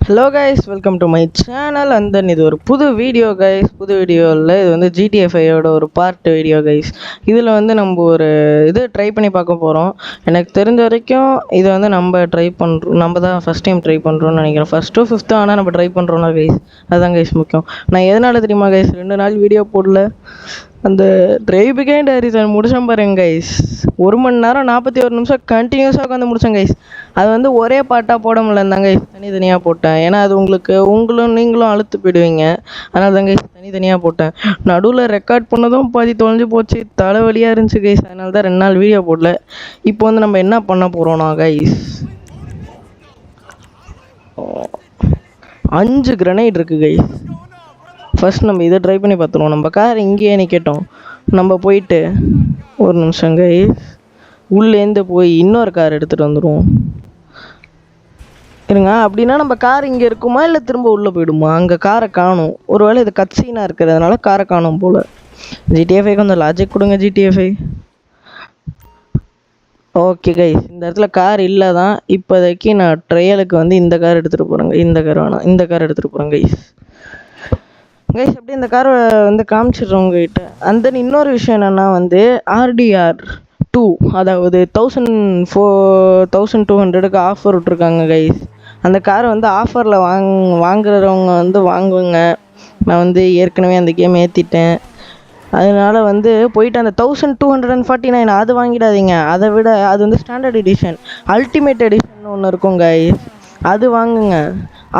Hello guys, welcome to my channel. And then இது ஒரு புது வீடியோ கைஸ். புது வீடியோவில் இது வந்து ஜிடிஎஃப்ஐயோட ஒரு பார்ட் வீடியோ கைஸ். இதில் வந்து நம்ம ஒரு இது ட்ரை பண்ணி பார்க்க போகிறோம். எனக்கு தெரிஞ்ச வரைக்கும் இது வந்து நம்ம ட்ரை பண்ணுறோம், நம்ம தான் ஃபஸ்ட் டைம் ட்ரை பண்ணுறோம்னு நினைக்கிறேன். ஃபஸ்ட்டு ஃபிஃப்த்து ஆனால் நம்ம ட்ரை பண்ணுறோம்னா கைஸ், அதுதான் கைஸ் முக்கியம். நான் எதனால் தெரியுமா கைஸ் 2 நாள் வீடியோ போடல? அந்த ட்ரைவ் பிகைண்ட் ஹரிசன் முடிச்சேன் பாருங்க கைஸ். 1 மணி நேரம் 41 நிமிஷம் கண்டினியூஸாக உட்காந்து முடித்தேன் கைஸ். அது வந்து ஒரே பாட்டாக போட முடியலந்தாங்க கைஸ், தனித்தனியாக போட்டேன். ஏன்னா அது நீங்களும் அழுத்து போயிடுவீங்க. அதனால தான் கைஸ் தனித்தனியாக போட்டேன். நடுவில் ரெக்கார்ட் பண்ணதும் பாதி தொலைஞ்சு போச்சு, தலைவலியாக இருந்துச்சு கைஸ். அதனால தான் 2 நாள் வீடியோ போடல. இப்போ வந்து நம்ம என்ன பண்ண போகிறோம்னா கைஸ், 5 கிரனைட் இருக்குது கைஸ். ஃபஸ்ட் நம்ம இதை ட்ரை பண்ணி பார்த்துருவோம். நம்ம கார் இங்கேயே நிற்கட்டும். நம்ம போயிட்டு ஒரு நிமிஷம் கைஸ், உள்ளேருந்து போய் இன்னொரு கார் எடுத்துகிட்டு வந்துடுவோம். இருங்க, அப்படின்னா நம்ம கார் இங்கே இருக்குமா இல்லை திரும்ப உள்ளே போயிடுமா? அங்கே காரை காணும். ஒருவேளை இது கட்சீனாக இருக்கிறதுனால காரை காணும் போல். ஜிடிஎஃப்ஐ கொஞ்சம் லாஜிக் கொடுங்க ஜிடிஎஃப்ஐ. ஓகே கைஸ், இந்த இடத்துல கார் இல்லை தான். இப்போதைக்கு நான் ட்ரையலுக்கு வந்து இந்த கார் எடுத்துகிட்டு போகிறேங்க. இந்த கார் வேணாம், இந்த கார் எடுத்துகிட்டு போகிறேன் கைஸ். அப்படியே இந்த காரை வந்து காமிச்சிடுறோம் உங்ககிட்ட. அண்ட் தென் இன்னொரு விஷயம் என்னென்னா வந்து RDR2, அதாவது 1200க்கு ஆஃபர் விட்ருக்காங்க கைஸ். அந்த காரை வந்து ஆஃபரில் வாங்குறவங்க வந்து வாங்குவேங்க. நான் வந்து ஏற்கனவே அந்த கேம் ஏற்றிட்டேன். அதனால் வந்து போயிட்டு அந்த 1249 அது வாங்கிடாதீங்க. அதை விட அது வந்து ஸ்டாண்டர்ட் எடிஷன், அல்டிமேட் எடிஷன் ஒன்று இருக்கும் கைஸ், அது வாங்குங்க.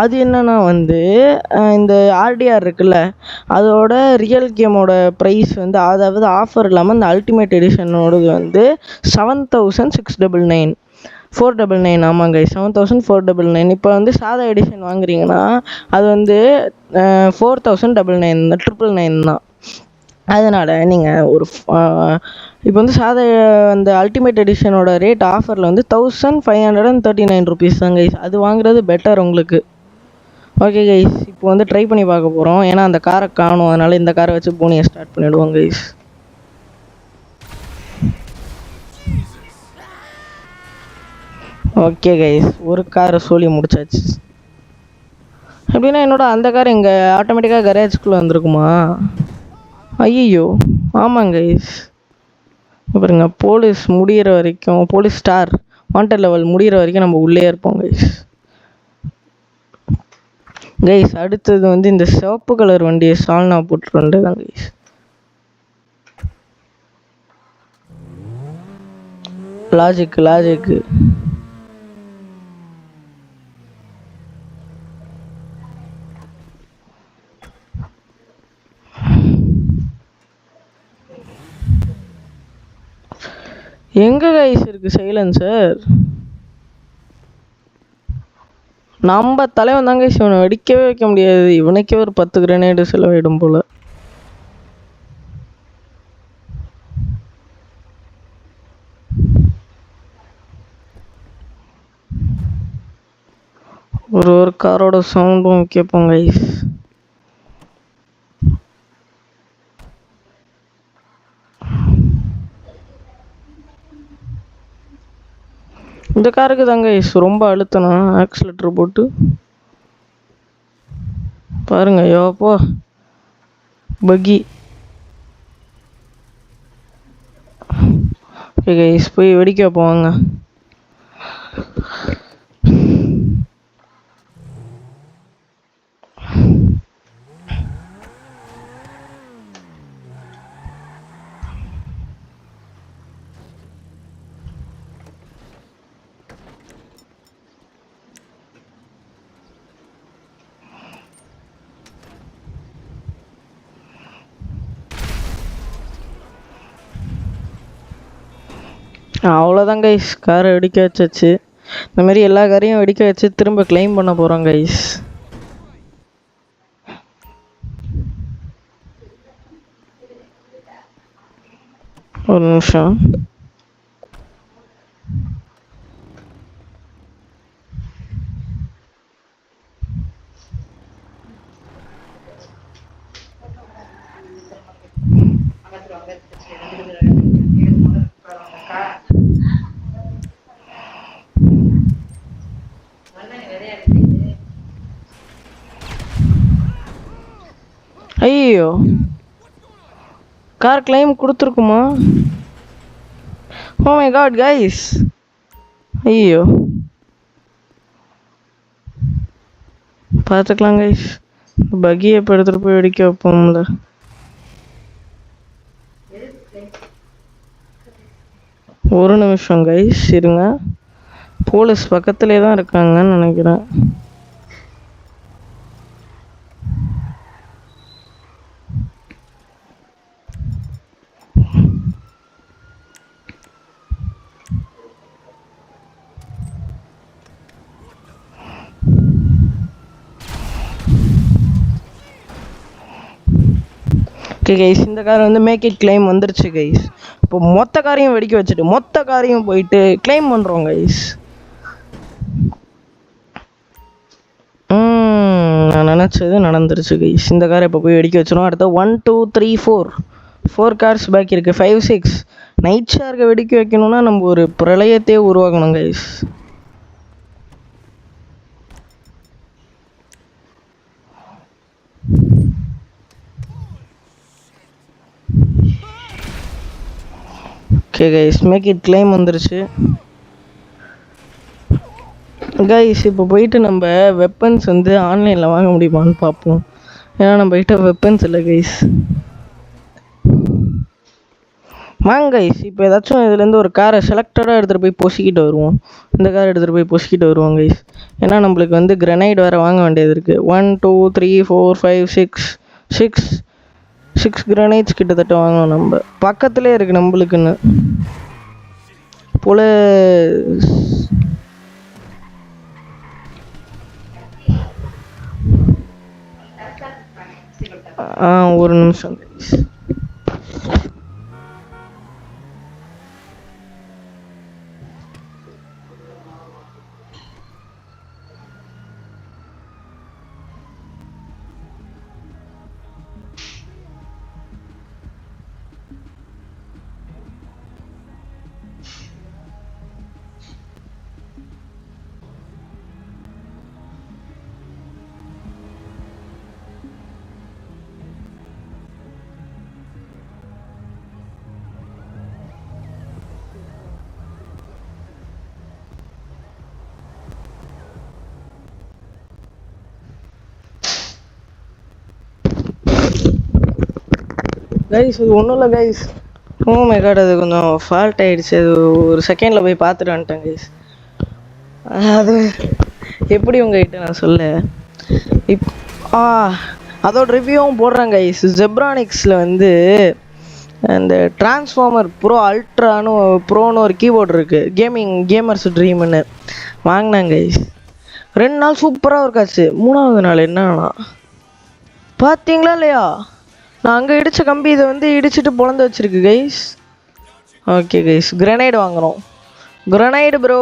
அது என்னென்னா வந்து இந்த RDR இருக்குல்ல, அதோட ரியல் கேமோட ப்ரைஸ் வந்து, அதாவது ஆஃபர் இல்லாமல் இந்த அல்டிமேட் எடிஷனோடது வந்து 7699, 499. ஆமாங்க, 7499. இப்போ வந்து சாதா எடிஷன் வாங்குறீங்கன்னா அது வந்து 4099, 999 தான். அதனால் நீங்கள் ஒரு இப்போ வந்து சாதா அந்த அல்டிமேட் எடிஷனோட ரேட் ஆஃபரில் வந்து 1539 ருபீஸ் தான் கைஸ். அது வாங்குறது பெட்டர் உங்களுக்கு. ஓகே கைஸ், இப்போ வந்து ட்ரை பண்ணி பார்க்க போகிறோம். ஏன்னா அந்த காரை காணும், அதனால் இந்த காரை வச்சு போனியை ஸ்டார்ட் பண்ணிவிடுவோம் கைஸ். ஓகே கைஸ், ஒரு காரை சொல்லி முடிச்சாச்சு. எப்படின்னா என்னோட அந்த கார் இங்கே ஆட்டோமேட்டிக்காக கரேஜ்குள்ளே வந்துருக்குமா? ஐயோ, ஆமாங்க கைஸ். பாருங்க, போலீஸ் முடிகிற வரைக்கும், போலீஸ் ஸ்டார் வாண்டட் லெவல் முடிகிற வரைக்கும் நம்ம உள்ளே இருப்போம் கைஸ். கைஸ் அடுத்தது வந்து இந்த சிவப்பு கலர் வண்டியை சால்னா போட்டுருண்டு தான் கைஸ். லாஜிக்கு எங்க கைஸ் இருக்கு சைலன்சர்? நம்ம தலைவன் தாங்க இவனை வெடிக்கவே வைக்க முடியாது. இவனுக்கே ஒரு 10 கிரனேடு செலவிடும் போல. ஒரு காரோட சவுண்டும் கேட்போம் கைஸ். இந்த காருக்கு தாங்க ரொம்ப அழுத்தணும் ஆக்சிலேட்டர் போட்டு பாருங்க. யோப்போ பக்கி. ஓகே கைஸ், போய் வெடிக்க வைப்போங்க. அவ்வளோதான் கைஸ், காரை வெடிக்க வச்சாச்சு. இந்த மாதிரி எல்லா காரையும் வெடிக்க வச்சு திரும்ப கிளைம் பண்ண போகிறோம் கைஸ். ஒரு நிமிஷம். ஐயோ, கார் கிளைம் கொடுத்துருக்குமா? ஓ மை காட் கைஸ், ஐயோ பார்த்துக்கலாம் கைஸ். பகியை இப்போ எடுத்துகிட்டு போய் வெடிக்க வைப்போம்ல. ஒரு நிமிஷம் கைஸ் இருங்க, போலீஸ் பக்கத்துலேயே தான் இருக்காங்கன்னு நினைக்கிறேன். ஓகே கைஸ், இந்த கார் வந்து மேக் இட் கிளைம் வந்துருச்சு கைஸ். இப்போ மொத்த காரையும் வெடிக்க வச்சுட்டு மொத்த காரையும் போயிட்டு கிளைம் பண்ணுறோம் கைஸ். நான் நினச்சது நடந்துருச்சு கைஸ். இந்த காரை இப்போ போய் வெடிக்க வச்சிடும். அடுத்த 1 2 3 4 கார்ஸ் பாக்கி இருக்குது. 5 6 நைட் ஷார்க்கை வெடிக்க வைக்கணும்னா நம்ம ஒரு பிரளயத்தையே உருவாக்கணும் guys. Okay guys, make it claim வந்துருச்சு கைஸ். இப்போ போயிட்டு நம்ம வெப்பன்ஸ் வந்து ஆன்லைனில் வாங்க முடியுமான்னு பார்ப்போம். ஏன்னா நம்ம கிட்ட வெப்பன்ஸ் இல்லை கைஸ். வாங்க கைஸ், இப்போ ஏதாச்சும் இதுலேருந்து ஒரு காரை செலக்டடாக எடுத்துகிட்டு போய் பொசிக்கிட்டு வருவோம். இந்த காரை எடுத்துகிட்டு போய் பொசிக்கிட்டு வருவோம் கைஸ். ஏன்னா நம்மளுக்கு வந்து கிரனைட் வேறு வாங்க வேண்டியது இருக்குது. 1 2 3 4 5 6 கிரனைட்ஸ் கிட்டத்தட்ட வாங்கணும். நம்ம பக்கத்துலேயே இருக்குது நம்மளுக்குன்னு போல. ஒரு நிமிஷம் கைஸ். கைஸ் இது ஒன்றும் இல்லை கைஸ். ஓ மை காட், அது கொஞ்சம் ஃபால்ட் ஆகிடுச்சு. அது ஒரு செகண்டில் போய் பார்த்துட்டு வந்துட்டேன் கைஸ். அது எப்படி உங்ககிட்ட நான் சொல்ல அதோட ரிவ்யூவும் போடுறேன் கைஸ். ஜெப்ரானிக்ஸில் வந்து அந்த டிரான்ஸ்ஃபார்மர் ப்ரோ அல்ட்ரான்னு ப்ரோன்னு ஒரு கீபோர்டு இருக்குது. கேமர்ஸ் ட்ரீம்னு வாங்கினாங்க கைஸ். 2 நாள் சூப்பராக இருக்காச்சு. 3ஆவது நாள் என்னன்னா பார்த்தீங்களா இல்லையா, நான் அங்கே இடித்த கம்பி இதை வந்து இடிச்சிட்டு பொழந்து வச்சுருக்கு கைஸ். ஓகே கைஸ், கிரனைடு வாங்குகிறோம். Grenade bro.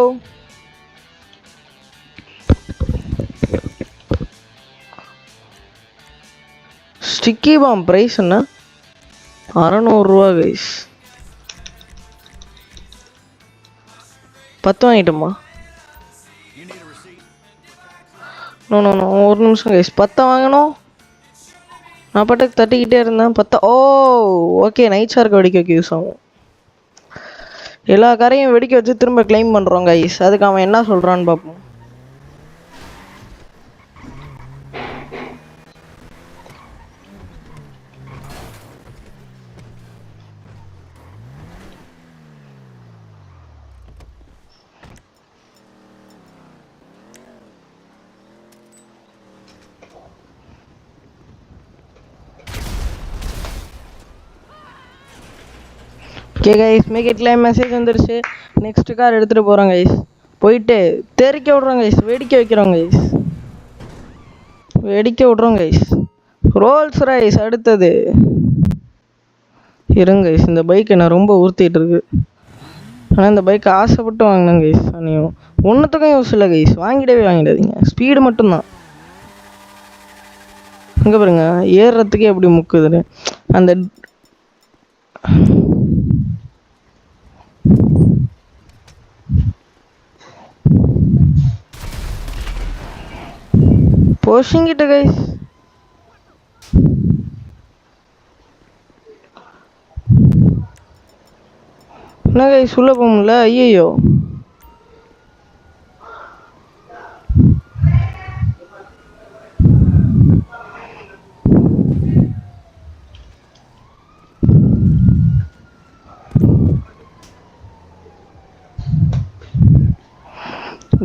Sticky bomb price என்ன? 600 ரூபா கைஸ். 10 வாங்கிட்டோமா? நோ ஒரு நிமிஷம் கைஸ். 10 வாங்கணும். நான் பாட்டுக்கு தட்டிக்கிட்டே இருந்தேன். 10. ஓகே, நைட் ஷார்க்கை வெடிக்க வைக்க யூஸ் ஆகும். எல்லா காரையும் வெடிக்க வச்சு திரும்ப கிளைம் பண்ணுறோம் கைஸ். அதுக்கு அவன் என்ன சொல்கிறான்னு பார்ப்போம். Okay guys, make it claim message வந்துருச்சு. நெக்ஸ்ட் கார் எடுத்துகிட்டு போகிறோம் கைஸ். போயிட்டு தெறிக்க விட்றோம் கைஸ். வெடிக்க வைக்கிறோம் கைஸ். வெடிக்க விட்றோம் கைஸ். ரோல்ஸ் ரைஸ் அடுத்தது. இருங்க கைஸ், இந்த பைக் என்ன ரொம்ப உறுத்திட்டு இருக்கு. ஆனால் இந்த பைக் ஆசைப்பட்டு வாங்கினேன் கைஸ். நீயும் ஒன்றுத்துக்கும் யூஸ் இல்லை கைஸ். வாங்கிடாதீங்க. ஸ்பீடு மட்டும்தான். இங்கே பாருங்க, ஏறுறதுக்கே எப்படி முக்குதுன்னு. அந்த போஷிங்கிட்ட கைஸ். என்ன கைஸ் உள்ள போக முடியல? ஐயோ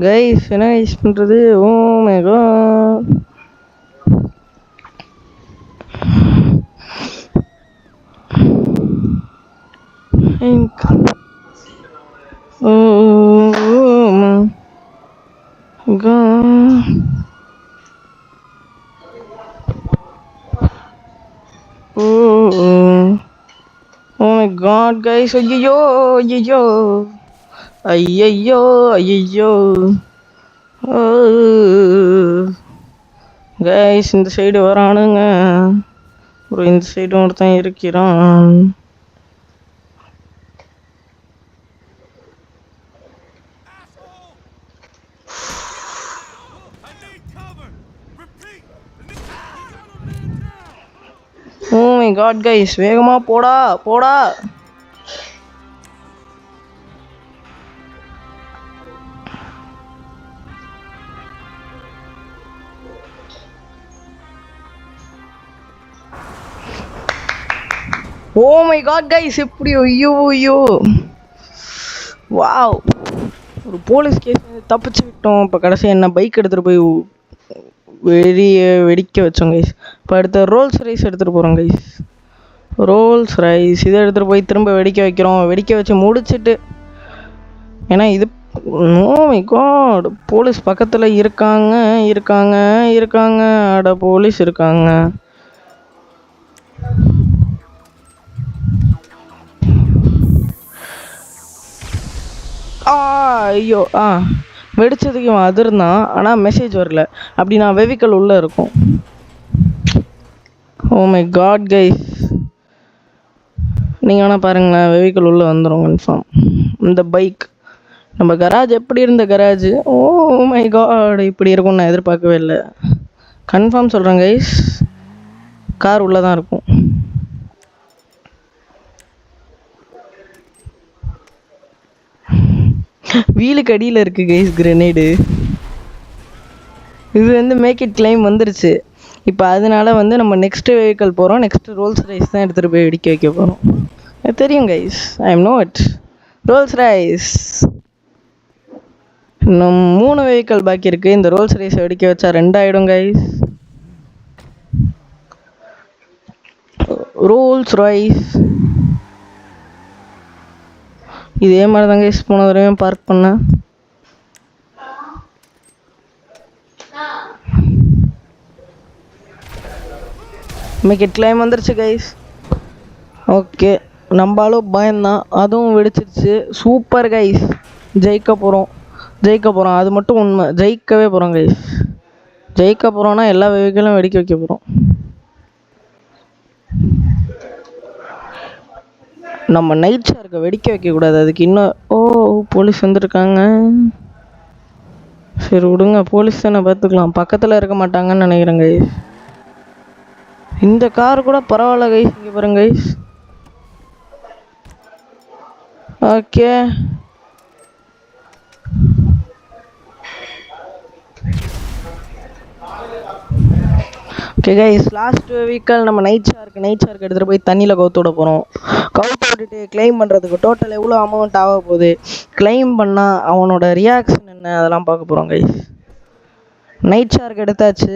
கைஸ் என்ன கைஸ் பண்றது? Oh my god. Oh my god guys, ஐயோ ஐயோ ஐயோ ஐயோ கைஸ் இந்த சைடு வரானுங்க ப்ரோ, இந்த சைடு ஒருத்தன் இருக்கிறான். ஓ மை காட் கைஸ், வேகமா போடா போடா. ஓ மை காட் கைஸ், எப்படி ஐயோ ஐயோ வாவ், ஒரு போலீஸ் கேஸ் தப்பிச்சு விட்டோம். இப்போ கடைசி என்ன பைக் எடுத்துகிட்டு போய் வெடிக்க வச்சோம் கைஸ். இப்போ அடுத்த ரோல்ஸ் ரைஸ் எடுத்துகிட்டு போகிறோம் கைஸ். ரோல்ஸ் ரைஸ் இதை எடுத்துகிட்டு போய் திரும்ப வெடிக்க வைக்கிறோம். வெடிக்க வச்சு முடிச்சுட்டு, ஏன்னா இது ஓ மை காட், போலீஸ் பக்கத்தில் இருக்காங்க இருக்காங்க இருக்காங்க. அட போலீஸ் இருக்காங்க. ஐயோ வெடிச்சதுக்கு இவன் அதிர்ந்தான், ஆனால் மெசேஜ் வரல. அப்படி நான் வெஹிக்கல் உள்ளே இருக்கும். ஓ மை காட் கைஸ், நீங்கள் வேணால் பாருங்களேன், வெஹிக்கல் உள்ளே வந்துடும் கன்ஃபார்ம். இந்த பைக் நம்ம கராஜ் எப்படி இருந்த கராஜ், ஓ மை காட் இப்படி இருக்கும்னு நான் எதிர்பார்க்கவே இல்லை. கன்ஃபார்ம் சொல்கிறேன் கைஸ், கார் உள்ளே தான் இருக்கும். வீலுக்கு அடியில் இருக்குது கைஸ் கிரெனேடு. இது வந்து மேக் இட் கிளைம் வந்துருச்சு. இப்போ அதனால வந்து நம்ம நெக்ஸ்ட்டு வெஹிக்கல் போகிறோம். நெக்ஸ்ட்டு ரோல்ஸ் ரைஸ் தான் எடுத்துகிட்டு போய் வெடிக்க வைக்க போகிறோம். தெரியும் guys, I am not rolls royce. இன்னும் 3 வெஹிக்கல் பாக்கி இருக்குது. இந்த ரோல்ஸ் ரைஸை வெடிக்க வச்சா 2 ஆகிடும் கைஸ். ரோல்ஸ் ரைஸ் இதே மாதிரி தாங்க கைஸ் போன தடவையும் பார்க் பண்ணேன். மேக் இட் கிளைம் வந்துருச்சு கைஸ். ஓகே, நம்மளும் பயந்தான், அதுவும் வெடிச்சிருச்சு. சூப்பர் கைஸ், ஜெயிக்க போகிறோம். அது மட்டும் உண்மை, ஜெயிக்கவே போகிறோம் கைஸ். ஜெயிக்க போகிறோன்னா எல்லா வெஹிக்கிளும் வெடிக்க வைக்க போகிறோம். நம்ம நைட் ஷார்க்கை வெடிக்க வைக்கக்கூடாது, அதுக்கு இன்னும் போலீஸ் வந்துருக்காங்க. சரி விடுங்க, போலீஸ் தானே பார்த்துக்கலாம், பக்கத்தில் இருக்க மாட்டாங்கன்னு நினைக்கிறேன் கைஸ். இந்த கார் கூட பரவாயில்ல கைஸ், இங்கே பாருங்க guys. Okay okay guys, last vehicle நம்ம நைட் ஷார்க் எடுத்துகிட்டு போய் தண்ணியில் கவுத்து விட போகிறோம். கவுத்து விட்டுட்டு கிளைம் பண்ணுறதுக்கு டோட்டல் எவ்வளோ அமௌண்ட் ஆக போகுது, கிளைம் பண்ணால் அவனோட ரியாக்ஷன் என்ன, அதெல்லாம் பார்க்க போகிறோம் கைஸ். நைட் ஷார்க் எடுத்தாச்சு.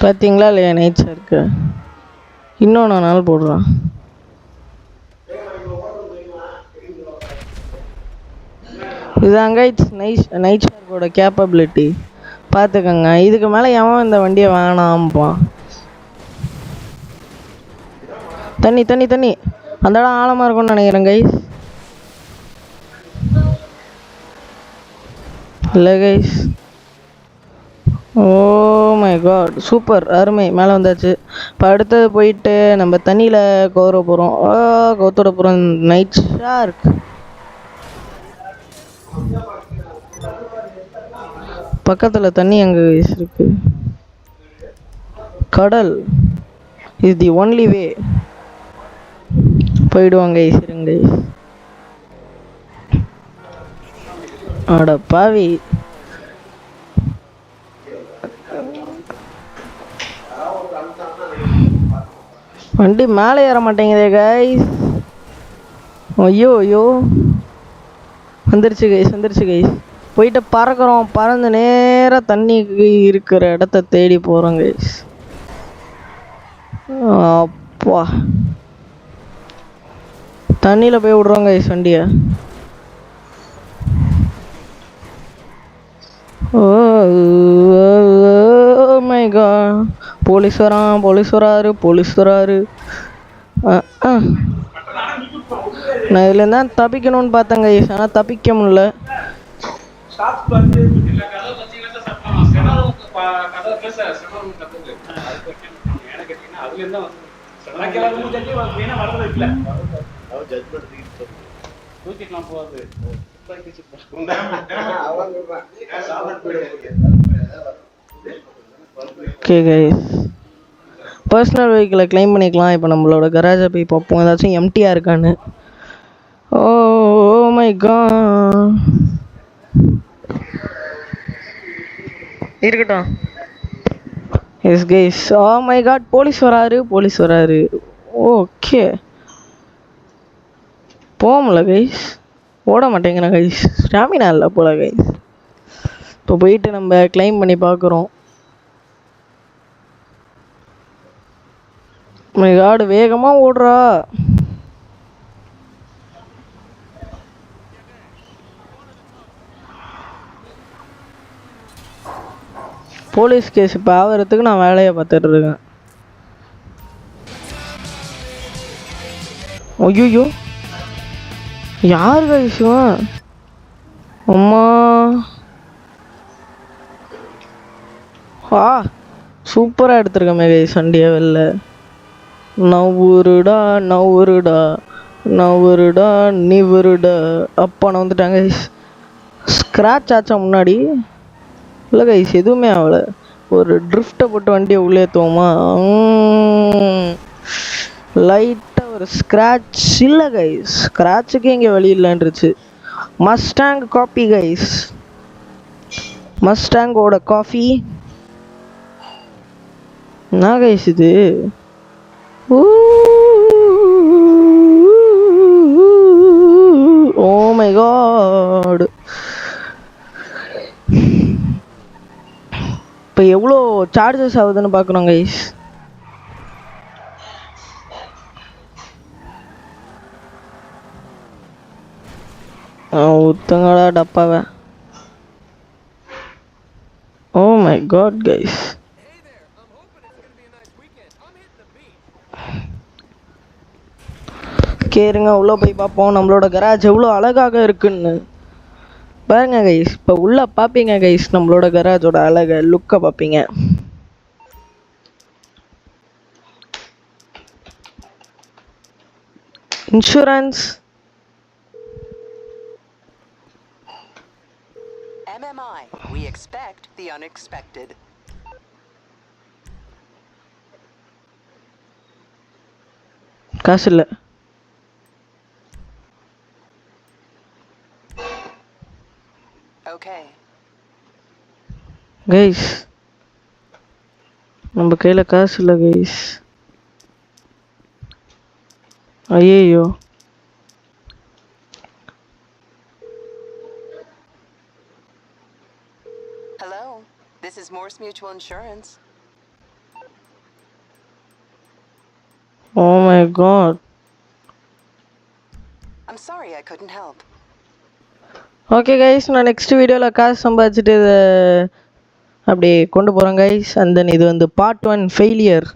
பார்த்தீங்களா இல்லையா நைட் ஷார்க்கு, இன்னொன்று நாள் போடுறான். இதுதாங்க நைட் ஷார்க்கோட கேப்பபிலிட்டி பார்த்துக்கோங்க. இதுக்கு மேலே எவன் இந்த வண்டியை வேணாம்ப்பான். தண்ணி அந்த இடம் ஆழமாக இருக்கும்னு நினைக்கிறேன் கைஸ். இல்லை guys, oh my god, super, அருமை. மேலே வந்தாச்சு. இப்போ அடுத்தது போயிட்டு நம்ம தண்ணியில் கவுர போகிறோம். கவுத்தோட போகிறோம். Night shark. பக்கத்தில் தண்ணி அங்கே இருக்கு. கடல் இஸ் தி ஒன்லி வே. போயிடுவாங்க இருங்க. அட பாவி, வண்டி மேலே ஏற மாட்டேங்குதே கைஸ். ஐயோ ஐயோ, வந்துருச்சு கைஸ். போயிட்டு பறக்கிறோம். பறந்து நேராக தண்ணிக்கு இருக்கிற இடத்த தேடி போகிறோம் கைஸ். அப்பா, தண்ணியில் போய் விட்றோம் கைஸ் வண்டியை. ஓ மை காட், போலீஸ் வராரு. நான் இதுலேருந்து தான் தப்பிக்கணும்னு பார்த்தேன் கைஸ், ஆனால் தப்பிக்க முடியல. ஓகே கைஸ், பர்சனல் வெஹிக்கிளை கிளைம் பண்ணிக்கலாம். இப்போ நம்மளோட கராஜை போய் பார்ப்போம் ஏதாச்சும் எம்டியாக இருக்கான்னு. ஓ மை காட், இருக்கட்டும். Yes guys, oh my god, police வராரு. ஓகே, போகல கைஸ், ஓட மாட்டேங்கிறேன் கைஸ், ஸ்டாமினா இல்லை போல கைஸ். இப்போ போயிட்டு நம்ம கிளைம் பண்ணி பார்க்குறோம். மை காட், வேகமாக ஓடுறா. போலீஸ் கேஸ் இப்போ ஆகிறதுக்கு நான் வேலையை பார்த்துட்டு இருக்கேன். ஐயோ, யார் கைஸுவன்? அம்மா, சூப்பராக எடுத்துருக்கமே கைஸ் வண்டியை வெளில. நவுருடா நிவருடா. அப்பா நான் வந்துட்டாங்க கைஸ். ஸ்க்ராட்ச் ஆச்சா முன்னாடி? இல்லை கைஸ், எதுவுமே ஆகலை. ஒரு ட்ரிஃப்ட்டை போட்டு வண்டியை உள்ளே ஏற்றுவோமா? லைட்டாக ஒரு ஸ்க்ராட்ச். இல்லை கைஸ், ஸ்க்ராட்சுக்கே இங்கே வழி இல்லைன்றுச்சு. மஸ்டாங் காஃபி கைஸ், மஸ்டாங்கோட காஃபி. என்ன கைஸ் இது? ஓ மை காட், இப்போ எவ்வளோ சார்ஜஸ் ஆகுதுன்னு பார்க்குறோம் கைஸ். ஊத்துங்கடா டப்பாவை. ஓ மை காட் கைஸ், கேருங்க உள்ளே போய் பார்ப்போம் நம்மளோட கராஜ் எவ்வளோ அழகாக இருக்குன்னு. பாருங்க கைஸ், இப்போ உள்ளே பார்ப்பீங்க கைஸ், நம்மளோட கராஜோட அழகை லுக்கை பார்ப்பீங்க. Insurance, MMI, we expect the unexpected. காசு இல்லை Okay. கைஸ், நம்ம கையில் காசு இல்லை கைஸ். ஐயோ, Hello, this is Morse Mutual Insurance. oh my god. I'm sorry I couldn't help. Okay guys, நான் நெக்ஸ்ட் வீடியோவில் காசு சம்பாதிச்சுட்டு இதை அப்படியே கொண்டு போகிறேன் கைஸ். அண்ட் தென் இது வந்து பார்ட் 1 ஃபெயிலியர்.